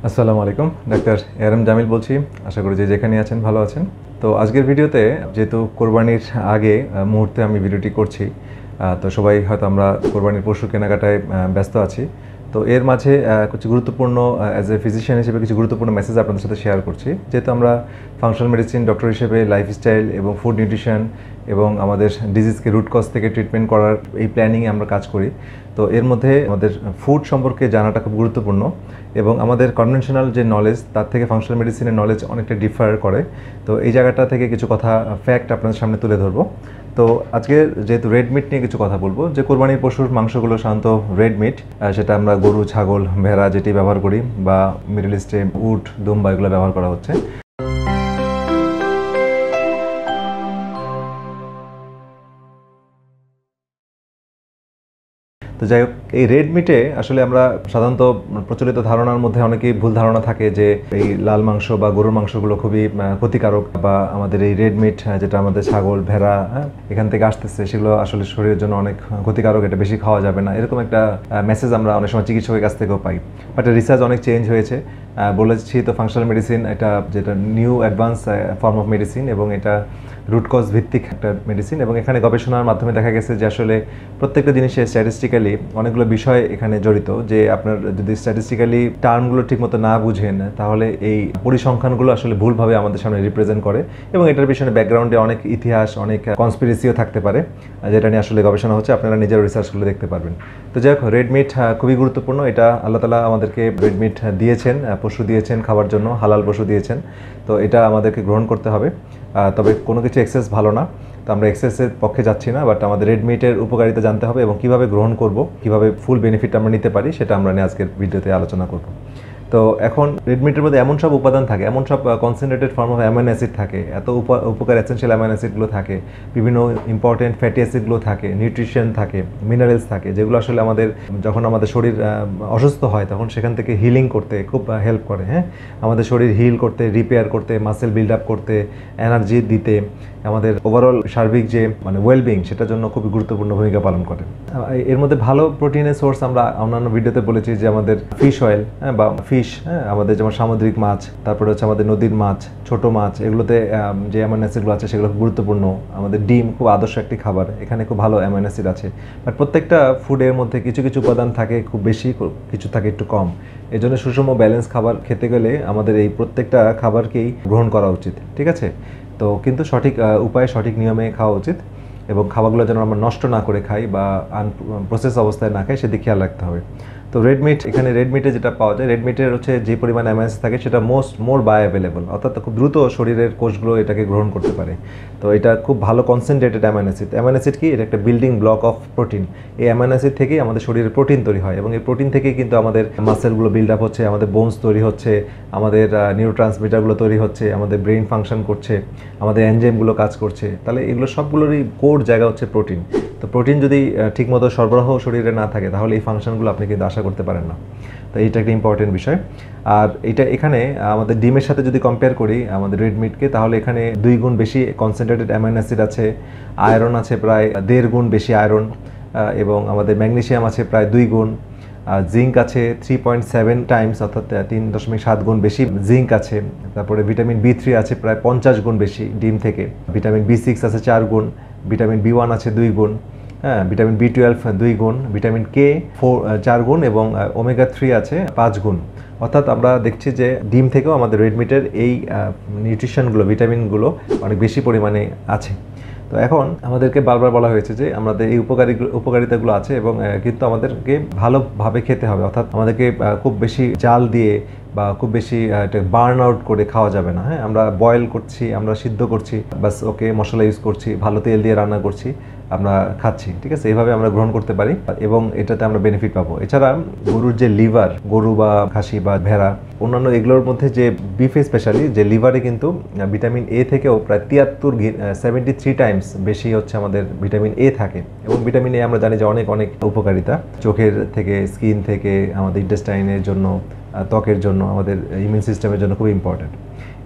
আসসালামু আলাইকুম, doctor ARM Jamil বলছি। আশা করি যে যেখানে আছেন ভালো আছেন। তো আজকের ভিডিওতে যেহেতু কোরবানির আগে মুহূর্তে আমি ভিডিওটি করছি, তো সবাই হয়তো আমরা কোরবানির পশু কেনাকাটায় ব্যস্ত আছি। তো এর মাঝে কিছু গুরুত্বপূর্ণ অ্যাজ এ ফিজিশিয়ান হিসেবে কিছু গুরুত্বপূর্ণ মেসেজ আপনাদের সাথে শেয়ার করছি। যেহেতু আমরা ফাংশনাল মেডিসিন ডক্টর হিসেবে লাইফস্টাইল এবং ফুড নিউট্রিশন এবং আমাদের ডিজিজকে রুট কজ থেকে ট্রিটমেন্ট করার এই প্ল্যানিংয়ে আমরা কাজ করি। তো এর মধ্যে আমাদের ফুড সম্পর্কে জানাটা খুব গুরুত্বপূর্ণ এবং আমাদের কনভেনশনাল যে নলেজ তার থেকে ফাংশনাল মেডিসিনের নলেজ অনেকটা ডিফার করে। তো এই জায়গাটা থেকে কিছু কথা ফ্যাক্ট আপনাদের সামনে তুলে ধরবো। তো আজকে যেহেতু রেড মিট নিয়ে কিছু কথা বলবো, যে কোরবানির পশুর মাংসগুলো সাধারণত রেড মিট, সেটা আমরা গরু, ছাগল, ভেড়া যেটি ব্যবহার করি বা মিডল ইস্টে উট, দুম্বা এগুলো ব্যবহার করা হচ্ছে। তো যাই হোক, এই রেড মিটে আসলে আমরা সাধারণত প্রচলিত ধারণার মধ্যে অনেকেই ভুল ধারণা থাকে যে এই লাল মাংস বা গরুর মাংসগুলো খুবই ক্ষতিকারক, বা আমাদের এই রেড মিট যেটা আমাদের ছাগল, ভেড়া এখান থেকে আসতেছে সেগুলো আসলে শরীরের জন্য অনেক ক্ষতিকারক, এটা বেশি খাওয়া যাবে না, এরকম একটা মেসেজ আমরা অনেক সময় চিকিৎসকের কাছ থেকেও পাই। বাট রিসার্চ অনেক চেঞ্জ হয়েছে, বলেছি তো ফাংশনাল মেডিসিন এটা যেটা new advance form of medicine এবং এটা রুট কজ ভিত্তিক একটা মেডিসিন। এবং এখানে গবেষণার মাধ্যমে দেখা গেছে যে আসলে প্রত্যেকটা জিনিসে স্ট্যাটিস্টিক্যালি অনেকগুলো বিষয় এখানে জড়িত। যে আপনার যদি স্ট্যাটিস্টিক্যালি টার্মগুলো ঠিকমতো না বুঝেন তাহলে এই পরিসংখ্যানগুলো আসলে ভুলভাবে আমাদের সামনে রিপ্রেজেন্ট করে, এবং এটার পিছনে ব্যাকগ্রাউন্ডে অনেক ইতিহাস, অনেক কনস্পিরেসিও থাকতে পারে, যেটা নিয়ে আসলে গবেষণা হচ্ছে। আপনারা নিজের রিসার্চগুলো দেখতে পারবেন। তো যাই হোক, রেড মিট খুবই গুরুত্বপূর্ণ। এটা আল্লাহ তাআলা আমাদেরকে রেড মিট দিয়েছেন, পশু দিয়েছেন খাবার জন্য, হালাল পশু দিয়েছেন। তো এটা আমাদেরকে গ্রহণ করতে হবে। তবে কোনো কিছু এক্সেস ভালো না, তো আমরা এক্সেসের পক্ষে যাচ্ছি না, বাট আমাদের রেড মিটের উপকারিতা জানতে হবে এবং কীভাবে গ্রহণ করব, কীভাবে ফুল বেনিফিট আমরা নিতে পারি, সেটা আমরা আজকের ভিডিওতে আলোচনা করব। তো এখন রেড মিটের মধ্যে এমন সব উপাদান থাকে, এমন সব concentrated form of amino acid থাকে, এত উপকার এসেনশিয়াল অ্যামাইনো অ্যাসিডগুলো থাকে, বিভিন্ন ইম্পর্টেন্ট ফ্যাটি অ্যাসিডগুলো থাকে, নিউট্রিশন থাকে, মিনারেলস থাকে, যেগুলো আসলে আমাদের যখন আমাদের শরীর অসুস্থ হয় তখন সেখান থেকে হিলিং করতে খুব হেল্প করে। আমাদের শরীর হিল করতে, রিপেয়ার করতে, মাসেল বিল্ড আপ করতে, এনার্জি দিতে, আমাদের ওভারঅল সার্বিক যে ওয়েলবিং সেটার জন্য খুবই গুরুত্বপূর্ণ ভূমিকা পালন করে। এর মধ্যে ভালো প্রোটিনের সোর্স আমরা অন্যান্য ভিডিওতে বলেছি যে আমাদের ফিশ অয়েল বা ফিশ, আমাদের যেমন সামুদ্রিক মাছ, তারপরে হচ্ছে আমাদের নদীর মাছ, ছোট মাছ, এগুলোতে যে অ্যামাইনো অ্যাসিডগুলো আছে সেগুলো খুব গুরুত্বপূর্ণ। আমাদের ডিম খুব আদর্শ একটি খাবার, এখানে খুব ভালো অ্যামাইনো অ্যাসিড আছে। বাট প্রত্যেকটা ফুডের মধ্যে কিছু কিছু উপাদান থাকে খুব বেশি, কিছু থাকে একটু কম। এই জন্য সুষম ব্যালেন্স খাবার খেতে গেলে আমাদের এই প্রত্যেকটা খাবারকেই গ্রহণ করা উচিত, ঠিক আছে? তো কিন্তু সঠিক উপায়ে, সঠিক নিয়মে খাওয়া উচিত, এবং খাবারগুলো যেন আমরা নষ্ট না করে খাই বা আনপ্রসেস অবস্থায় না খাই সেদিকে খেয়াল রাখতে হবে। তো রেড মিট, এখানে রেড মিটে যেটা পাওয়া যায়, রেড মিটের হচ্ছে যে পরিমাণ অ্যামাইনো অ্যাসিড থাকে সেটা মোর বায়োঅ্যাভেলেবল, অর্থাৎ খুব দ্রুত শরীরের কোষগুলো এটাকে গ্রহণ করতে পারে। তো এটা খুব ভালো concentrated amino acid. Amino acid কি? এটা একটা বিল্ডিং ব্লক অফ প্রোটিন। এই অ্যামাইনো অ্যাসিড থেকেই আমাদের শরীরে প্রোটিন তৈরি হয়, এবং এই প্রোটিন থেকেই কিন্তু আমাদের মাসেলগুলো বিল্ড আপ হচ্ছে, আমাদের বোনস তৈরি হচ্ছে, আমাদের নিউরোট্রান্সমিটারগুলো তৈরি হচ্ছে, আমাদের ব্রেইন ফাংশন করছে, আমাদের এনজাইমগুলো কাজ করছে। তাহলে এগুলো সবগুলোরই কোর জায়গা হচ্ছে প্রোটিন। তো প্রোটিন যদি ঠিকমতো সরবরাহ শরীরে না থাকে তাহলে এই ফাংশনগুলো আপনি কিন্তু আশা করতে পারেন না। তো এইটা একটা ইম্পর্টেন্ট বিষয়। আর এটা এখানে আমাদের ডিমের সাথে যদি কম্পেয়ার করি আমাদের রেড মিটকে, তাহলে এখানে 2 গুণ বেশি কনসেন্ট্রেটেড অ্যামাইনো অ্যাসিড আছে, আয়রন আছে প্রায় 1.5 গুণ বেশি আয়রন, এবং আমাদের ম্যাগনেসিয়াম আছে প্রায় 2 গুণ, জিঙ্ক আছে 3.7 টাইমস, অর্থাৎ 3.7 গুণ বেশি জিঙ্ক আছে। তারপরে ভিটামিন B3 আছে প্রায় 50 গুণ বেশি ডিম থেকে, ভিটামিন B6 আছে 4 গুণ, ভিটামিন B1 আছে 2 গুণ, ভিটামিন B12 2 গুণ, ভিটামিন K 4 গুণ, এবং ওমেগা 3 আছে 5 গুণ। অর্থাৎ আমরা দেখছি যে ডিম থেকেও আমাদের রেড মিটের এই নিউট্রিশনগুলো, ভিটামিনগুলো অনেক বেশি পরিমাণে আছে। তো এখন আমাদেরকে বারবার বলা হয়েছে যে আমাদের এই উপকারিতাগুলো আছে, এবং কিন্তু আমাদেরকে ভালোভাবে খেতে হবে, অর্থাৎ আমাদেরকে খুব বেশি জাল দিয়ে বা খুব বেশি এটা বার্ন আউট করে খাওয়া যাবে না। আমরা বয়েল করছি, আমরা সিদ্ধ করছি, বাস ওকে, মশলা ইউজ করছি, ভালো তেল দিয়ে রান্না করছি, আমরা খাচ্ছি, ঠিক আছে? এইভাবে আমরা গ্রহণ করতে পারি এবং এটাতে আমরা বেনিফিট পাবো। এছাড়া গরুর যে লিভার, গরু বা খাসি বা ভেড়া, অন্যান্য এগুলোর মধ্যে যে বিফে স্পেশালি যে লিভারে কিন্তু ভিটামিন এ থেকেও প্রায় 73 টাইমস বেশি হচ্ছে আমাদের ভিটামিন এ থাকে, এবং ভিটামিন এ আমরা জানি যে অনেক অনেক উপকারিতা, চোখের থেকে, স্কিন থেকে, আমাদের ইন্টেস্টাইনের জন্য, ত্বকের জন্য, আমাদের ইমিউন সিস্টেমের জন্য খুব ইম্পর্ট্যান্ট।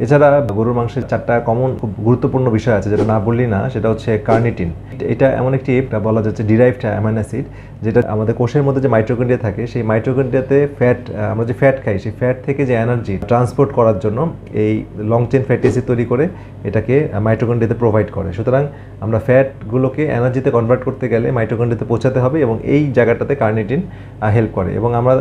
এছাড়া গরুর মাংসের 4টা কমন খুব গুরুত্বপূর্ণ বিষয় আছে যেটা না বললেই না, সেটা হচ্ছে কার্নিটিন। এটা এমন একটি বলা যাচ্ছে ডিরাইভড অ্যামাইনো অ্যাসিড, যেটা আমাদের কোষের মধ্যে যে মাইটোকন্ড্রিয়া থাকে সেই মাইটোকন্ড্রিয়াতে ফ্যাট, আমরা যে ফ্যাট খাই সেই ফ্যাট থেকে যে এনার্জি ট্রান্সপোর্ট করার জন্য এই লং চেইন ফ্যাটি অ্যাসিড তৈরি করে এটাকে মাইটোকন্ড্রিয়াতে প্রোভাইড করে। সুতরাং আমরা ফ্যাটগুলোকে এনার্জিতে কনভার্ট করতে গেলে মাইটোকন্ড্রিয়াতে পৌঁছাতে হবে এবং এই জায়গাটাতে কার্নিটিন হেল্প করে। এবং আমরা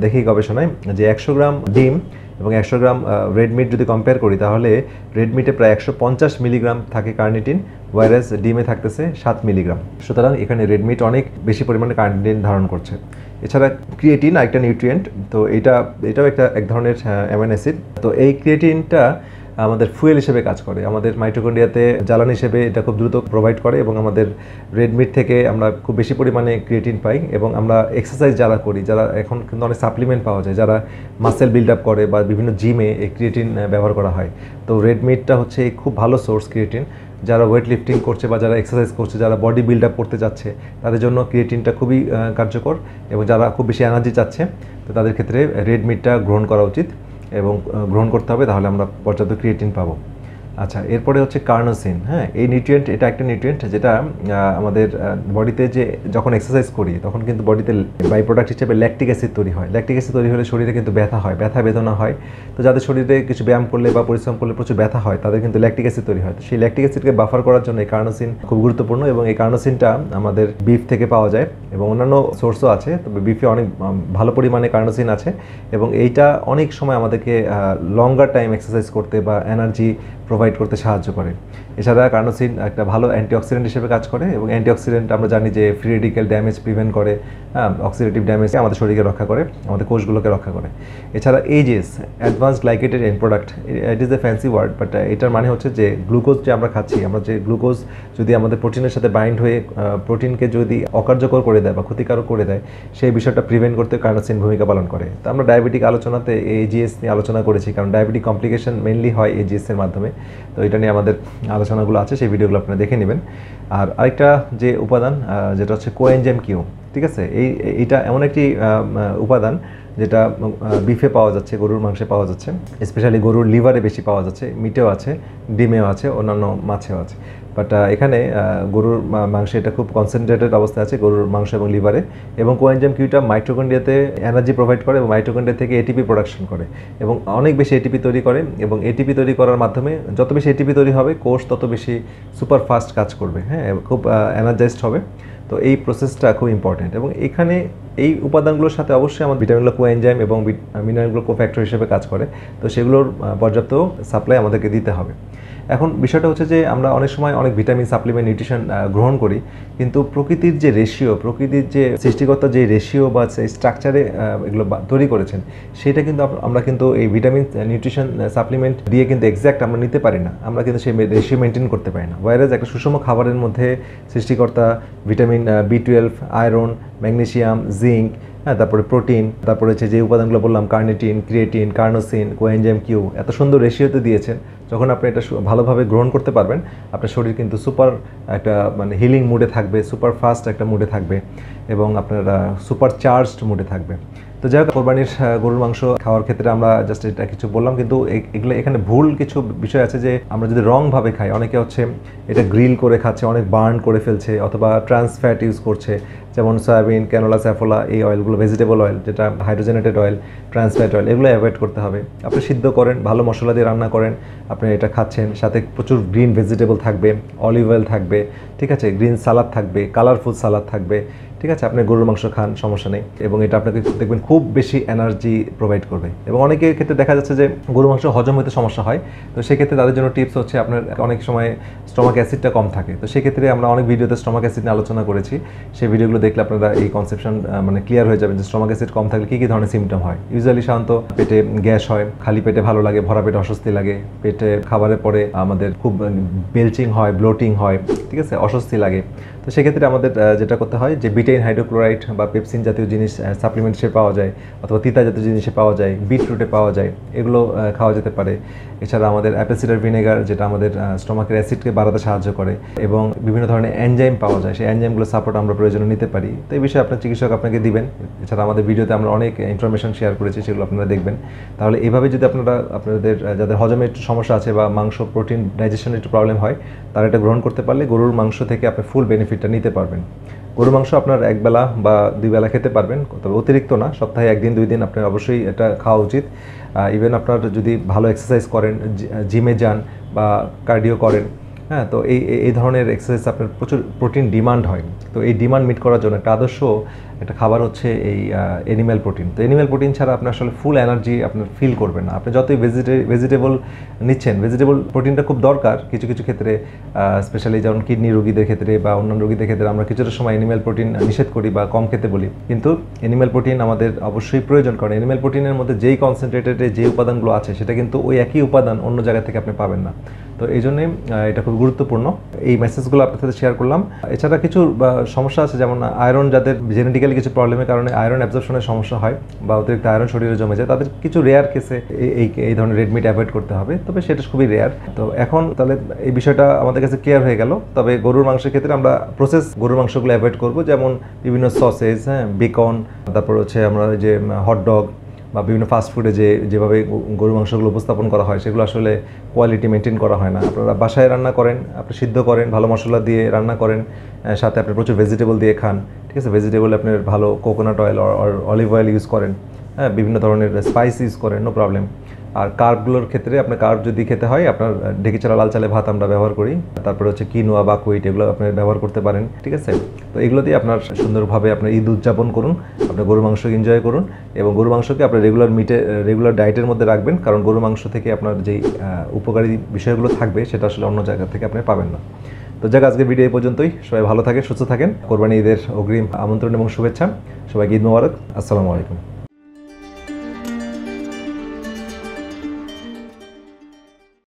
দেখি গবেষণায় যে 100 গ্রাম ডিম এবং 100 গ্রাম রেড মিট যদি কম্পেয়ার করি, তাহলে রেড মিটে প্রায় 150 মিলিগ্রাম থাকে কার্নিটিন, ওয়াইরাস ডিমে থাকতেছে 7 মিলিগ্রাম। সুতরাং এখানে রেড মিট অনেক বেশি পরিমাণে কার্নিটিন ধারণ করছে। এছাড়া ক্রিয়েটিন একটা নিউট্রিয়েন্ট, তো এটাও এক ধরনের অ্যামাইনো অ্যাসিড। তো এই ক্রিয়েটিনটা আমাদের ফুয়েল হিসেবে কাজ করে, আমাদের মাইটোকন্ড্রিয়াতে জ্বালানি হিসেবে এটা খুব দ্রুত প্রোভাইড করে এবং আমাদের রেড মিট থেকে আমরা খুব বেশি পরিমাণে ক্রিয়েটিন পাই। এবং আমরা এক্সারসাইজ যারা করি, যারা এখন কিন্তু অনেক সাপ্লিমেন্ট পাওয়া যায়, যারা মাসেল বিল্ড আপ করে বা বিভিন্ন জিমে এই ক্রিয়েটিন ব্যবহার করা হয়। তো রেড মিটটা হচ্ছে খুব ভালো সোর্স ক্রিয়েটিন। যারা ওয়েট লিফটিং করছে বা যারা এক্সারসাইজ করছে, যারা বডি বিল্ড আপ করতে যাচ্ছে, তাদের জন্য ক্রিয়েটিনটা খুবই কার্যকর। এবং যারা খুব বেশি এনার্জি চাচ্ছে, তো তাদের ক্ষেত্রে রেড মিটটা গ্রহণ করা উচিত এবং গ্রহণ করতে হবে, তাহলে আমরা পর্যাপ্ত ক্রিয়েটিন পাবো। আচ্ছা, এরপরে হচ্ছে কার্নোসিন। হ্যাঁ, এই নিউট্রিয়েন্ট, এটা একটা নিউট্রিয়েন্ট যেটা আমাদের বডিতে যে যখন এক্সারসাইজ করি তখন কিন্তু বডিতে বাই প্রোডাক্ট হিসেবে ল্যাকটিক অ্যাসিড তৈরি হয়। ল্যাকটিক অ্যাসিড তৈরি হলে শরীরে কিন্তু ব্যথা হয়, ব্যথা বেদনা হয়। তো যাদের শরীরে কিছু ব্যায়াম করলে বা পরিশ্রম করলে প্রচুর ব্যথা হয়, তাদের কিন্তু ল্যাকটিক অ্যাসিড তৈরি হয়। তো সেই ল্যাকটিক অ্যাসিডকে বাফার করার জন্য এই কার্নোসিন খুব গুরুত্বপূর্ণ। এবং এই কার্নোসিনটা আমাদের বিফ থেকে পাওয়া যায় এবং অন্যান্য সোর্সও আছে, তবে বিফে অনেক ভালো পরিমাণে কার্নোসিন আছে। এবং এইটা অনেক সময় আমাদেরকে লঙ্গার টাইম এক্সারসাইজ করতে বা এনার্জি প্রোভাইড করতে সাহায্য করে। এছাড়া কার্নোসিন একটা ভালো অ্যান্টিঅক্সিডেন্ট হিসেবে কাজ করে এবং অ্যান্টিঅক্সিডেন্ট আমরা জানি যে ফ্রি রেডিক্যাল ড্যামেজ প্রিভেন্ট করে, অক্সিডেটিভ ড্যামেজ আমাদের শরীরকে রক্ষা করে, আমাদের কোষগুলোকে রক্ষা করে। এছাড়া AGEs advanced glycated end product, it is a fancy word, but এটার মানে হচ্ছে যে গ্লুকোজ যে আমরা খাচ্ছি, আমরা যে গ্লুকোজ যদি আমাদের প্রোটিনের সাথে বাইন্ড হয়ে প্রোটিনকে যদি অকার্যকর করে দেয় বা ক্ষতিকারক করে দেয়, সেই বিষয়টা প্রিভেন্ট করতে কার্নোসিন ভূমিকা পালন করে। তো আমরা ডায়াবেটিক আলোচনাতে এজিএস নিয়ে আলোচনা করেছি, কারণ ডায়াবেটিক কমপ্লিকেশন মেইনলি হয় এজিএস এর মাধ্যমে। তো এটা নিয়ে আমাদের আলোচনাগুলো আছে, সেই ভিডিওগুলো আপনারা দেখে নেবেন। আর আরেকটা যে উপাদান যেটা হচ্ছে কোএনজাইম কিউ, ঠিক আছে, এইটা এমন একটি উপাদান যেটা বিফে পাওয়া যাচ্ছে, গরুর মাংসে পাওয়া যাচ্ছে, স্পেশালি গরুর লিভারে বেশি পাওয়া যাচ্ছে, মিটেও আছে, ডিমেও আছে, অন্যান্য মাছেও আছে। বাট এখানে গরুর মাংসে এটা খুব কনসেন্ট্রেটেড অবস্থায় আছে, গরুর মাংস এবং লিভারে। এবং কোএনজাইম কিউটা মাইটোকন্ড্রিয়াতে এনার্জি প্রোভাইড করে এবং মাইটোকন্ড্রিয়া থেকে এটিপি প্রোডাকশন করে এবং অনেক বেশি এটিপি তৈরি করে। এবং এটিপি তৈরি করার মাধ্যমে যত বেশি এটিপি তৈরি হবে, কোষ তত বেশি সুপার ফাস্ট কাজ করবে, হ্যাঁ, খুব এনার্জাইজড হবে। তো এই প্রসেসটা খুব ইম্পর্টেন্ট। এবং এখানে এই উপাদানগুলোর সাথে অবশ্যই আমাদের ভিটামিনগুলো কোএনজাইম এবং মিনারেলগুলো কোফ্যাক্টর হিসেবে কাজ করে। তো সেগুলোর পর্যাপ্ত সাপ্লাই আমাদেরকে দিতে হবে। এখন বিষয়টা হচ্ছে যে আমরা অনেক সময় অনেক ভিটামিন সাপ্লিমেন্ট নিউট্রিশন গ্রহণ করি, কিন্তু প্রকৃতির যে রেশিও, প্রকৃতির যে সৃষ্টিকর্তা যে রেশিও বা স্ট্রাকচারে এগুলো তৈরি করেছেন, সেটা কিন্তু আমরা কিন্তু এই ভিটামিন নিউট্রিশন সাপ্লিমেন্ট দিয়ে কিন্তু এক্স্যাক্ট আমরা নিতে পারি না, আমরা কিন্তু সেই রেশিও মেনটেন করতে পারি না। ওয়াইরাস একটা সুষম খাবারের মধ্যে সৃষ্টিকর্তা vitamin B12, iron, magnesium, zinc, হ্যাঁ, তারপরে প্রোটিন, তারপরে হচ্ছে যে উপাদানগুলো বললাম carnitine, creatine, carnosine, coenzyme Q, এত সুন্দর রেশিওতে দিয়েছেন। যখন আপনি এটা ভালোভাবে গ্রহণ করতে পারবেন, আপনার শরীর কিন্তু সুপার একটা মানে হিলিং মুডে থাকবে, সুপার ফাস্ট একটা মুডে থাকবে এবং আপনার সুপার চার্জড মুডে থাকবে। তো যাই হোক, কোরবানির গরুর মাংস খাওয়ার ক্ষেত্রে আমরা জাস্ট এটা কিছু বললাম, কিন্তু এগুলো এখানে ভুল কিছু বিষয় আছে যে আমরা যদি রংভাবে খাই, অনেকে হচ্ছে এটা গ্রিল করে খাচ্ছে, অনেক বার্ন করে ফেলছে, অথবা ট্রান্স ফ্যাট ইউজ করছে, যেমন সয়াবিন, ক্যানোলা, স্যাফোলা, এই অয়েলগুলো ভেজিটেবল অয়েল, যেটা hydrogenated oil, trans fat oil, এগুলো অ্যাভয়েড করতে হবে। আপনি সিদ্ধ করেন, ভালো মশলা দিয়ে রান্না করেন, আপনি এটা খাচ্ছেন, সাথে প্রচুর গ্রিন ভেজিটেবল থাকবে, অলিভ অয়েল থাকবে, ঠিক আছে, গ্রিন সালাদ থাকবে, কালারফুল সালাদ থাকবে, ঠিক আছে, আপনি গরুর মাংস খান, সমস্যা নেই। এবং এটা আপনাকে দেখবেন খুব বেশি এনার্জি প্রোভাইড করবে। এবং অনেকের ক্ষেত্রে দেখা যাচ্ছে যে গরুর মাংস হজম হতে সমস্যা হয়, তো সেক্ষেত্রে তাদের জন্য টিপস হচ্ছে আপনার অনেক সময় স্টমাক অ্যাসিডটা কম থাকে। তো সেক্ষেত্রে আমরা অনেক ভিডিওতে স্টমাক অ্যাসিড নিয়ে আলোচনা করেছি, সেই ভিডিওগুলো দেখলে আপনারা এই কনসেপশন মানে ক্লিয়ার হয়ে যাবেন যে স্টমাক অ্যাসিড কম থাকলে কী কী ধরনের সিমটম হয়। ইউজুয়ালি সাধারণত পেটে গ্যাস হয়, খালি পেটে ভালো লাগে, ভরা পেটে অস্বস্তি লাগে, পেটে খাবারের পরে আমাদের খুব বেলচিং হয়, ব্লোটিং হয়, ঠিক আছে, অস্বস্তি লাগে। তো সেক্ষেত্রে আমাদের যেটা করতে হয় যে বিটাইন হাইড্রোক্লোরাইড বা পেপসিন জাতীয় জিনিস সাপ্লিমেন্ট হিসেবে পাওয়া যায়, অথবা তিতা জাতীয় জিনিসে পাওয়া যায়, বিটরুটে পাওয়া যায়, এগুলো খাওয়া যেতে পারে। এছাড়া আমাদের অ্যাপেল সিডার ভিনেগার, যেটা আমাদের স্টোমাকের অ্যাসিডকে বাড়াতে সাহায্য করে, এবং বিভিন্ন ধরনের এনজাইম পাওয়া যায়, সেই এনজাইমগুলো সাপোর্ট আমরা প্রয়োজনে নিতে পারি। তো এই বিষয়ে আপনার চিকিৎসক আপনাকে দিবেন। এছাড়া আমাদের ভিডিওতে আমরা অনেক ইনফরমেশন শেয়ার করেছি, সেগুলো আপনারা দেখবেন। তাহলে এইভাবে যদি আপনারা আপনাদের যাদের হজমে একটু সমস্যা আছে বা মাংস প্রোটিন ডাইজেশনের একটু প্রবলেম হয়, তারা এটা গ্রহণ করতে পারলে গরুর মাংস থেকে আপনি ফুল বেনিফিটটা নিতে পারবেন। গরুর মাংস আপনার একবেলা বা 2 বেলা খেতে পারবেন, তবে অতিরিক্ত না। সপ্তাহে 1 দিন 2 দিন আপনার অবশ্যই এটা খাওয়া উচিত। ইভেন আপনার যদি ভালো এক্সারসাইজ করেন, জিমে যান বা কার্ডিও করেন, হ্যাঁ, তো এই ধরনের এক্সারসাইজ আপনার প্রচুর প্রোটিন ডিমান্ড হয়। তো এই ডিমান্ড মিট করার জন্য একটা আদর্শ একটা খাবার হচ্ছে এই অ্যানিম্যাল প্রোটিন। তো অ্যানিম্যাল প্রোটিন ছাড়া আপনি আসলে ফুল এনার্জি আপনার ফিল করবেন না। আপনি যতই ভেজিটেবল নিচ্ছেন, ভেজিটেবল প্রোটিনটা খুব দরকার কিছু কিছু ক্ষেত্রে, স্পেশালি যেমন কিডনি রোগীদের ক্ষেত্রে বা অন্যান্য রোগীদের ক্ষেত্রে আমরা কিছুটা সময় অ্যানিম্যাল প্রোটিন নিষেধ করি বা কম খেতে বলি, কিন্তু অ্যানিম্যাল প্রোটিন আমাদের অবশ্যই প্রয়োজন। কারণ অ্যানিম্যাল প্রোটিনের মধ্যে যেই কনসেন্ট্রেটেডে যে উপাদানগুলো আছে, সেটা কিন্তু ওই একই উপাদান অন্য জায়গা থেকে আপনি পাবেন না। তো এই জন্যে এটা খুব গুরুত্বপূর্ণ। এই মেসেজগুলো আপনার সাথে শেয়ার করলাম। এছাড়া কিছু সমস্যা আছে, যেমন আয়রন, যাদের জেনেটিক্যালি কিছু প্রবলেমের কারণে আয়রন অ্যাবজর্পশনের সমস্যা হয় বা অতিরিক্ত আয়রন শরীরে জমে যায়, তাদের কিছু রেয়ার কেসে এই ধরনের রেড মিট অ্যাভয়েড করতে হবে, তবে সেটা খুবই রেয়ার। তো এখন তাহলে এই বিষয়টা আমাদের কাছে ক্লিয়ার হয়ে গেল। তবে গরুর মাংসের ক্ষেত্রে আমরা প্রসেস গরুর মাংসগুলো অ্যাভয়েড করব, যেমন বিভিন্ন সসেজ, হ্যাঁ, বেকন, তারপর হচ্ছে আমরা যে হটডগ বা বিভিন্ন ফাস্টফুডে যেভাবে গরুর মাংসগুলো উপস্থাপন করা হয়, সেগুলো আসলে কোয়ালিটি মেনটেন করা হয় না। আপনারা বাসায় রান্না করেন, আপনি সিদ্ধ করেন, ভালো মশলা দিয়ে রান্না করেন, সাথে আপনি প্রচুর ভেজিটেবল দিয়ে খান, ঠিক আছে। ভেজিটেবল আপনার ভালো কোকোনাট অয়েল আর অলিভ অয়েল ইউজ করেন, হ্যাঁ, বিভিন্ন ধরনের স্পাইস ইউজ করেন, নো প্রবলেম। আর কার্বগুলোর ক্ষেত্রে আপনার কার্ব যদি খেতে হয়, আপনার ঢেকি চালা লাল চালে ভাত আমরা ব্যবহার করি, তারপরে হচ্ছে কিনোয়া বা কুইট, এগুলো আপনি ব্যবহার করতে পারেন, ঠিক আছে। তো এগুলো দিয়ে আপনার সুন্দরভাবে আপনার ঈদ উদযাপন করুন, আপনার গরুর মাংস এনজয় করুন, এবং গরুর মাংসকে আপনার রেগুলার ডায়েটের মধ্যে রাখবেন, কারণ গরুর মাংস থেকে আপনার যেই উপকারী বিষয়গুলো থাকবে, সেটা আসলে অন্য জায়গা থেকে আপনি পাবেন না। তো যাক, আজকের ভিডিও এই পর্যন্তই। সবাই ভালো থাকেন, সুস্থ থাকেন। কোরবানি ঈদের অগ্রিম আমন্ত্রণ এবং শুভেচ্ছা। সবাইকে ঈদ মোবারক। আসসালামু আলাইকুম।